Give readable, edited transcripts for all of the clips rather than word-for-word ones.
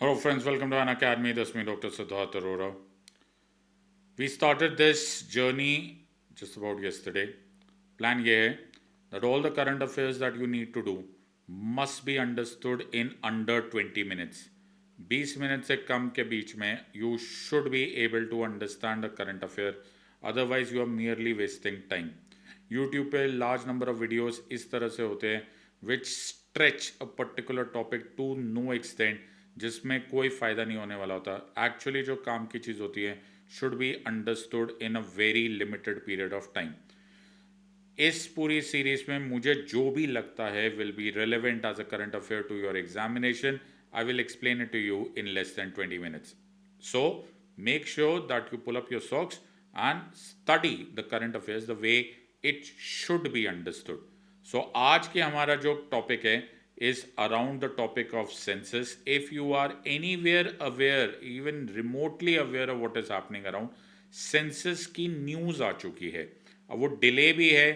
Hello, friends. Welcome to An Academy. This is me, Dr. Siddharth Arora. We started this journey just about yesterday. Plan ये है that all the current affairs that you need to do must be understood in under 20 minutes. 20 minute से कम के बीच में you should be able to understand the current affair. Otherwise, you are merely wasting time. YouTube पे large number of videos इस तरह से होते हैं which stretch a particular topic to no extent जिसमें कोई फ़ायदा नहीं होने वाला होता. एक्चुअली जो काम की चीज़ होती है should be understood in a very limited period of time. इस पूरी सीरीज में मुझे जो भी लगता है will be relevant as a current affair to your examination. I will explain it to you in less than 20 minutes. So make sure that you pull up your socks and study the current affairs the way it should be understood. So आज के हमारा जो topic है is around the topic of census. If you are anywhere aware, even remotely aware of what is happening around, census की news आ चुकी है. अब वो डिले भी है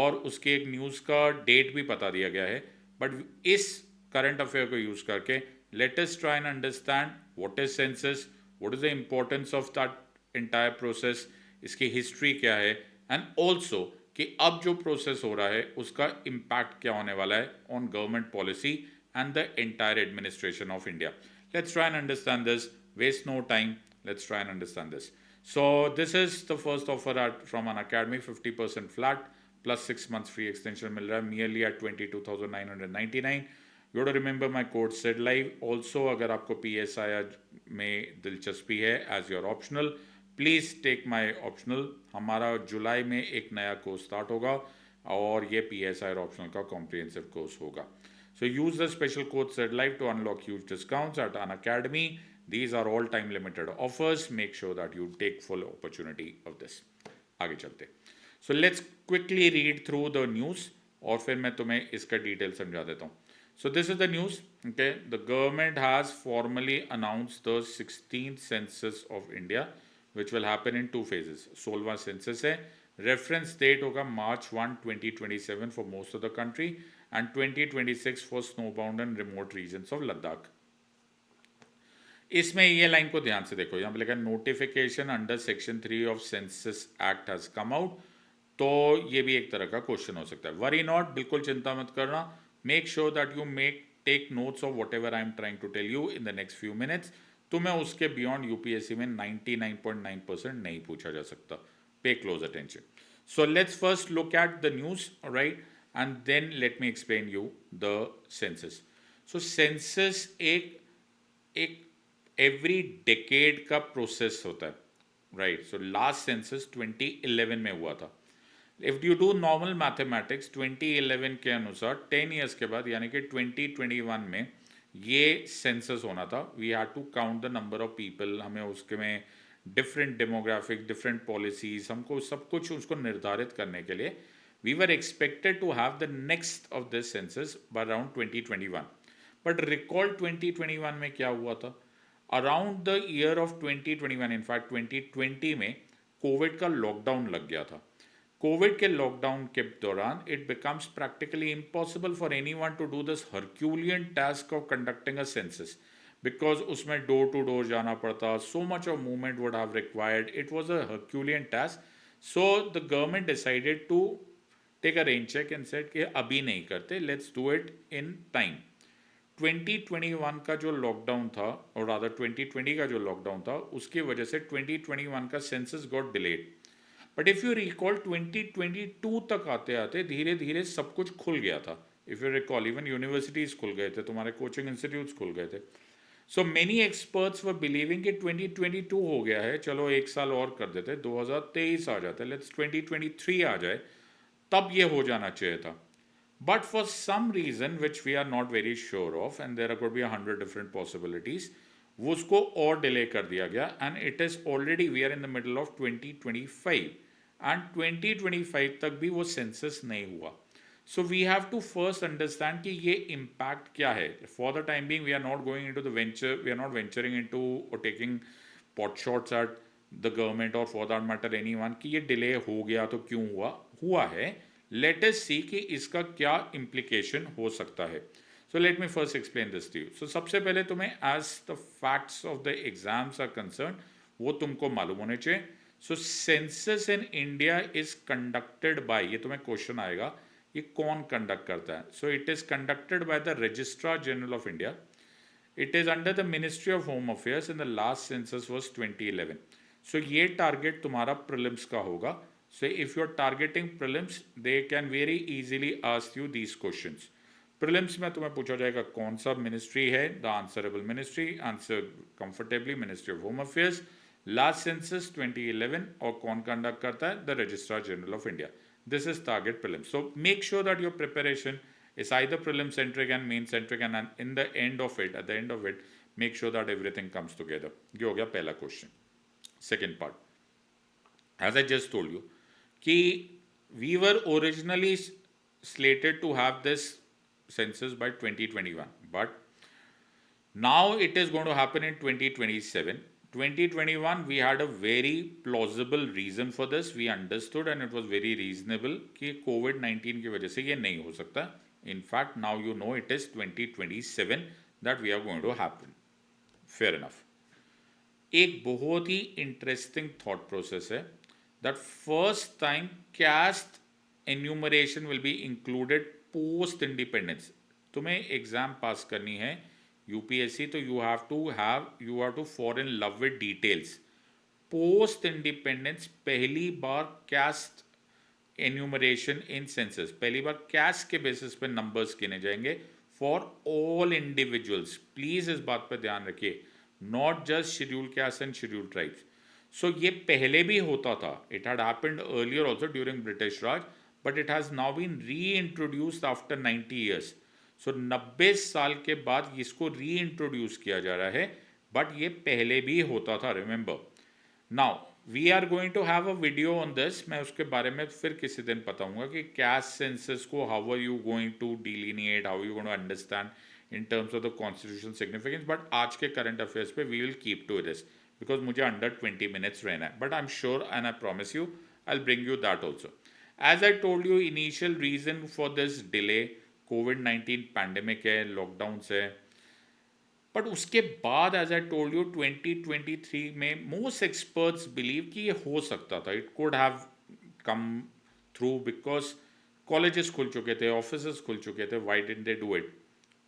और उसके एक न्यूज़ का डेट भी बता दिया गया है. बट इस करंट अफेयर को यूज़ करके let us try and understand what is census, what is the importance of that entire process, इसकी हिस्ट्री क्या है, एंड ऑल्सो कि अब जो प्रोसेस हो रहा है उसका इम्पैक्ट क्या होने वाला है on government policy and the entire administration of India. Let's try and understand this. Waste no time. Let's try and understand this. So this is the first offer from an academy, 50% flat plus 6 months free extension मिल रहा है merely at 22,999. You have to remember my code SIDLIVE. Also अगर आपको PSI में दिलचस्पी है as your optional, please take my optional. हमारा जुलाई में एक नया कोर्स स्टार्ट होगा और ये PSI ऑप्शनल का कॉम्प्रिहेंसिव कोर्स होगा. So use the special code SIDLIVE to unlock huge discounts at an academy. These are all time limited offers. Make sure that you take full opportunity of this. आगे चलते. So let's quickly read through the news और फिर मैं तुम्हें इसका detail समझा देता हूँ. So this is the news. Okay, the government has formally announced the 16th census of India, which will happen in two phases. 16वां census है. Reference date होगा March 1, 2027 for most of the country and 2026 for snowbound and remote regions of Ladakh. इसमें ये line को ध्यान से देखो. यहाँ पे लिखा notification under section 3 of census act has come out. तो ये भी एक तरह का क्वेश्चन हो सकता है. वरी नॉट, बिल्कुल चिंता मत करना. Make sure that you take notes of whatever I am trying to tell you in the next few minutes. तुम्हें उसके बियॉन्ड यूपीएससी में 99.9% नहीं पूछा जा सकता. Pay close attention. So let's first look at the news, right, and then let me explain you the census. So census एक एक every decade का प्रोसेस होता है, राइट. सो लास्ट सेंसस 2011 में हुआ था. If you do normal mathematics 2011 के अनुसार 10 ईयर्स के बाद यानी कि 2021 में ये सेंसस होना था. We had to count the number of people. हमें उसके में डिफरेंट डेमोग्राफिक, डिफरेंट पॉलिसीज, हमको सब कुछ उसको निर्धारित करने के लिए we were expected to have the next of this census by around 2021. But recall 2021 में क्या हुआ था. Around the year of 2021, in fact 2020 में कोविड का लॉकडाउन लग गया था. कोविड के लॉकडाउन के दौरान it becomes practically impossible for anyone to do this Herculean task of conducting a census because उसमें डोर टू डोर जाना पड़ता. So much of movement would have required. It was a Herculean task. So the government decided to take a rain check and said कि अभी नहीं करते, let's do it in time. 2021 का जो lockdown था और रादर 2020 का जो लॉकडाउन था उसकी वजह से 2021 का census got delayed. But if you recall 2022 तक आते आते धीरे धीरे सब कुछ खुल गया था. If you recall even universities खुल गए थे, तुम्हारे कोचिंग इंस्टीट्यूट्स खुल गए थे. सो मेनी एक्सपर्ट्स वर बिलीविंग कि 2022 हो गया है, चलो एक साल और कर देते, 2023 आ जाता है, लेट्स 2023 आ जाए, तब ये हो जाना चाहिए था. But for some reason which we are not very sure of, and there could be 100 different possibilities, वो उसको और डिले कर दिया गया. And it is already we are in the middle of 2025 and 2025 तक भी वो सेंसस नहीं हुआ. So we have to first understand कि ये इम्पैक्ट क्या है. For the time being we are not going into the venture, we are not venturing into और taking pot shots at the government और फॉर दैट मैटर एनीवन कि ये delay हो गया तो क्यों हुआ है. लेट अस सी कि इसका क्या इम्प्लीकेशन हो सकता है. So let me first explain this to you. So सबसे पहले तुम्हें as the facts of the exams are concerned, वो तुमको मालूम होने चाहिए. So census in India is conducted by, ये तुम्हें क्वेश्चन आएगा, ये कौन कंडक्ट करता है? So it is conducted by the Registrar General of India. It is under the Ministry of Home Affairs and the last census was 2011. So ये target तुम्हारा prelims का होगा. So if you are targeting prelims, they can very easily ask you these questions. Prelims में तुम्हें पूछा जाएगा कौन सा ministry है, the answerable ministry, answer comfortably, Ministry of Home Affairs. Last census 2011 और कौन conduct करता है, the Registrar General of India. This is target prelims. So make sure that your preparation is either prelim centric and main centric, and in the end of it, at the end of it, make sure that everything comes together. ये हो गया पहला question. Second part, as I just told you, कि we were originally slated to have this census by 2021, but now it is going to happen in 2027. 2021 we had a very plausible reason for this. We understood and it was very reasonable कि COVID-19 की वजह से ये नहीं हो सकता. In fact, now you know it is 2027 that we are going to happen. Fair enough. एक बहुत ही इंटरेस्टिंग थॉट प्रोसेस है that first time caste enumeration will be included post independence. तुम्हें एग्जाम पास करनी है यूपीएससी, तो you have to fall in love with details. Post independence पहली बार caste enumeration in census, पहली बार कैस्ट के बेसिस पे नंबर्स गिने जाएंगे फॉर ऑल इंडिविजुअल्स. प्लीज इस बात पर ध्यान रखिए, not just schedule caste and schedule tribes. So ये पहले भी होता था, it had happened earlier also during British Raj, but it has now been reintroduced after 90 years. So 90 साल के बाद इसको री इंट्रोड्यूस किया जा रहा है, बट ये पहले भी होता था, remember. Now we are going to have a video on this. मैं उसके बारे में फिर किसी दिन बताऊंगा कि कैस्ट सेंसस को how are you going to delineate, how you going to understand in terms of the constitution significance. But आज के करंट अफेयर्स पे we will keep to this because मुझे अंडर 20 मिनट्स रहना है. But I am sure and I promise you I will bring you that also. As I told you, initial reason for this delay कोविड-19 pandemic है, lockdown है. But उसके बाद as I told you 2023 में most experts believe कि ये हो सकता था, it could have come through because colleges खुल चुके थे, ऑफिसेस खुल चुके थे. Why didn't they do it?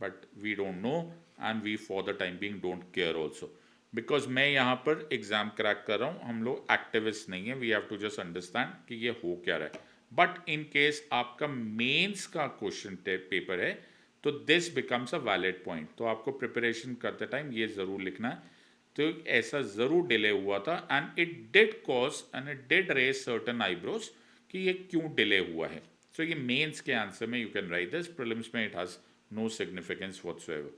But we don't know and we for the time being don't care also, because मैं यहाँ पर एग्जाम क्रैक कर रहा हूँ, हम लोग एक्टिविस्ट नहीं है. We have to just understand कि ये हो क्या रहा है. बट इन केस आपका मेंस का क्वेश्चन पेपर है तो this becomes a valid point. तो आपको प्रिपरेशन करते टाइम ये ज़रूर लिखना है. तो ऐसा ज़रूर डिले हुआ था and it did cause and it did raise certain eyebrows कि ये क्यों डिले हुआ है. सो ये मेंस के आंसर में you can write this, prelims में it has no significance whatsoever.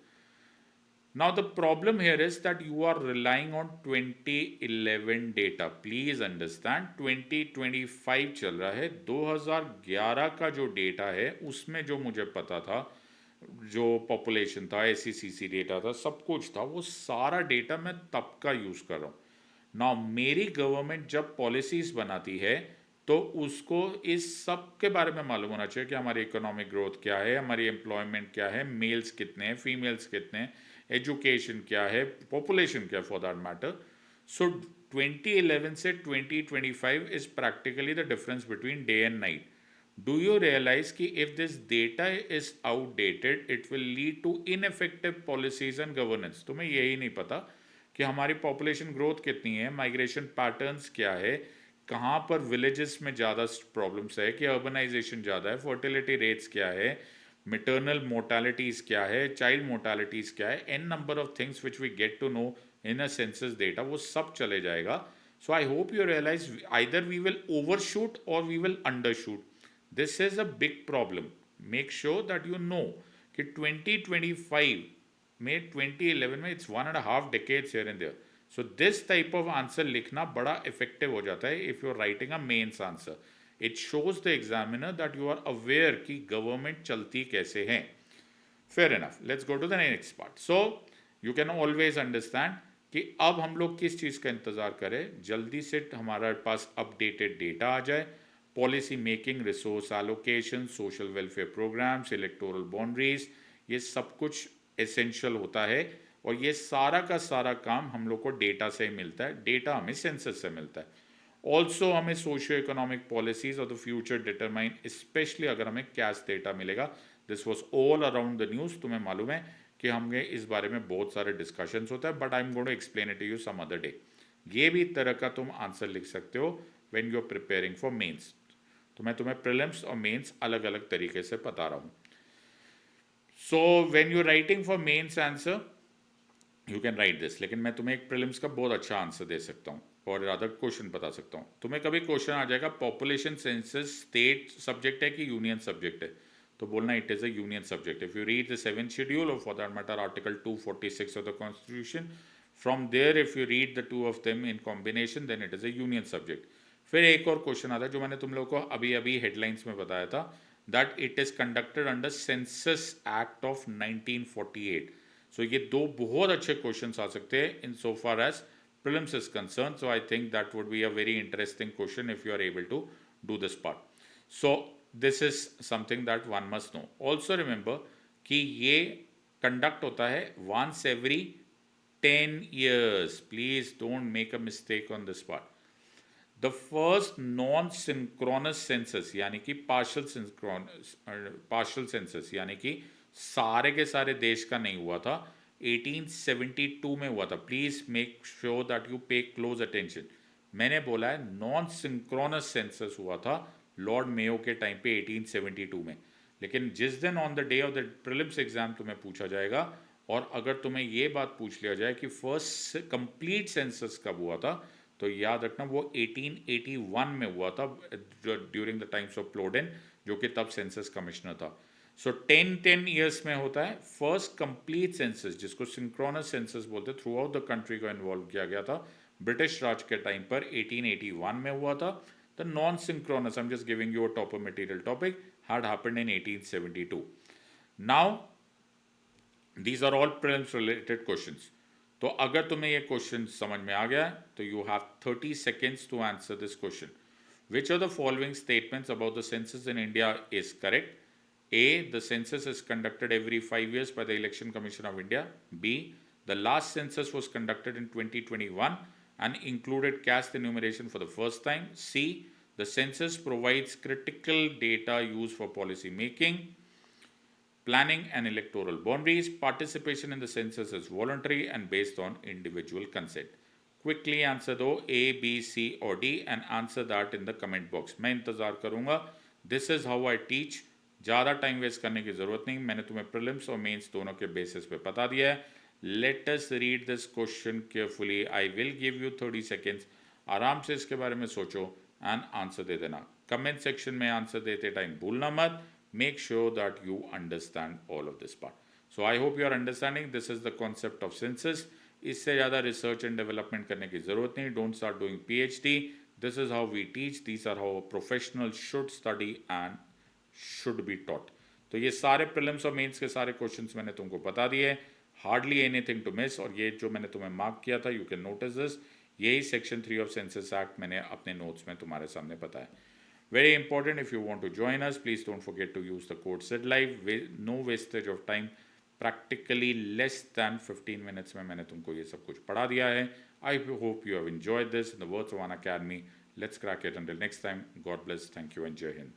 Now the problem here is that you are relying on 2011 data. Please understand 2025 चल रहा है. 2011 का जो डेटा है उसमें जो मुझे पता था, जो पॉपुलेशन था, SECC डेटा था, सब कुछ था, वो सारा डेटा मैं तब का यूज़ कर रहा हूँ. नाउ मेरी गवर्नमेंट जब पॉलिसीज़ बनाती है तो उसको इस सब के बारे में मालूम होना चाहिए कि हमारी इकोनॉमिक ग्रोथ क्या है, हमारी एम्प्लॉयमेंट क्या है, मेल्स कितने हैं, फीमेल्स कितने हैं, एजुकेशन क्या है, पॉपुलेशन क्या है फॉर दैट मैटर. सो 2011 से 2025 is practically the difference between day and night. Do you realise कि if this data is outdated it will lead to ineffective policies and governance. तुम्हें यही नहीं पता कि हमारी पॉपुलेशन ग्रोथ कितनी है, माइग्रेशन पैटर्न्स क्या है, कहाँ पर विलेजेस में ज़्यादा प्रॉब्लम्स है कि अर्बनाइजेशन ज़्यादा है, फर्टिलिटी रेट्स क्या है, maternal mortalities क्या है, चाइल्ड मोर्टालिटीज़ क्या है, an number of things which we get to know in a census data, वो सब चले जाएगा. So I hope you realise either we will overshoot और we will undershoot. This is a big problem. Make sure that you know कि 2025 में 2011 में it's 1.5 decades here and there. So this type of answer लिखना बड़ा effective हो जाता है if you are writing a mains answer. It shows the examiner that you are aware कि government चलती कैसे है. Fair enough. Let's go to the next part. So you can always understand कि अब हम लोग किस चीज़ का इंतज़ार करें, जल्दी से हमारे पास अपडेटेड डेटा आ जाए. Policy making, resource allocation, social welfare programmes, electoral boundaries, ये सब कुछ एसेंशियल होता है, और ये सारा का सारा काम हम लोग को डेटा से मिलता है, डेटा हमें सेंसस से मिलता है। ऑल्सो हमें socio economic policies of the future determine, specially अगर हमें कैश डेटा मिलेगा। This was all around the news, तुम्हें मालूम है कि हमें इस बारे में बहुत सारे डिस्कशंस होता है, but I am going to explain it to you some other day. ये भी तरह का तुम आंसर लिख सकते हो when you are preparing for mains. तो मैं तुम्हें प्रीलिम्स और मेंस अलग अलग तरीके से बता रहा हूँ। So when you writing for mains answer you can write this, लेकिन मैं तुम्हें एक प्रीलिम्स का बहुत अच्छा आंसर दे सकता हूँ और ज़्यादा क्वेश्चन बता सकता हूँ। तुम्हें कभी क्वेश्चन आ जाएगा पॉपुलेशन सेंसस स्टेट सब्जेक्ट है कि यूनियन सब्जेक्ट है, तो बोलना it is a union subject. If you read the 7th schedule और for that matter article 246 of the constitution, from there if you read the two of them in combination then it is a union subject. फिर एक और question आता है जो मैंने तुम लोग को अभी अभी हेडलाइंस में बताया था, that it is conducted under census act of 1948। So ये दो बहुत अच्छे क्वेश्चन आ सकते हैं in so far as prelims is concerned. So I think that would be a very interesting question if you are able to do this part. So this is something that one must know. Also remember कि ये conduct होता है once every 10 years. Please don't make a mistake on this part. The first non synchronous census यानी कि partial census यानी कि सारे के सारे देश का नहीं हुआ था, 1872 में हुआ था। Please make sure that you पे क्लोज अटेंशन। मैंने बोला है नॉन सिंक्रोनस सेंसस हुआ था लॉर्ड मेयो के टाइम पे 1872 में। लेकिन जिस दिन on the day of the prelims exam तुम्हें पूछा जाएगा और अगर तुम्हें ये बात पूछ लिया जाए कि फर्स्ट कंप्लीट सेंसस कब हुआ था, तो याद रखना वो 1881 में हुआ था ड्यूरिंग द टाइम्स ऑफ प्लोडेन, जो कि तब सेंसस कमिश्नर था। सो 10 ईयर्स में होता है फर्स्ट कंप्लीट सेंसस, जिसको सिंक्रोनस सेंसस बोलते, थ्रू आउट द कंट्री को इन्वॉल्व किया गया था। ब्रिटिश राज के टाइम पर 1881 में हुआ था। The non synchronous, I am just giving you a top material topic, had happened in 1872। Now these are all prelims related questions. तो अगर तुम्हें ये क्वेश्चन समझ में आ गया तो you have 30 seconds to answer this question. Which of the following statements about the census in India is correct? A, the census is conducted every 5 years by the Election Commission of India. B, the last census was conducted in 2021 and included caste enumeration for the first time. C, the census provides critical data used for policy making, planning and electoral boundaries. Participation in the census is voluntary and based on individual consent. Quickly answer दो A, B, C और D and answer that in the comment box. मैं इंतज़ार करूँगा। This is how I teach. ज़्यादा time waste करने की ज़रूरत नहीं, मैंने तुम्हें प्रीलिम्स और मेंस दोनों के बेसिस पे बता दिया है। Let us read this question carefully. I will give you 30 seconds, आराम से इसके बारे में सोचो एंड आंसर दे देना। कमेंट सेक्शन में आंसर देते टाइम भूलना मत। Make sure that you understand all of this part. So I hope you are understanding this is the concept of census. इससे ज़्यादा रिसर्च एंड डेवलपमेंट करने की ज़रूरत नहीं। Don't start doing PhD। This is how we teach, this are how professional should study and should be taught. तो ये सारे prelims और मेंस के सारे क्वेश्चंस मैंने तुमको बता दिए, हार्डली एनीथिंग टू मिस। और ये जो मैंने तुम्हें मार्क किया था, यू कैन नोटिस दिस, यही सेक्शन 3 ऑफ सेंसस एक्ट मैंने अपने नोट्स में तुम्हारे सामने बताया। Very important, if you want to join us please don't forget to use the code SIDLIVE। No wastage of time, practically less than 15 minutes में मैंने तुमको ये सब कुछ पढ़ा दिया है। I hope you have enjoyed this. In the words of Unacademy, let's crack it. Until next time, God bless, thank you and जय हिंद।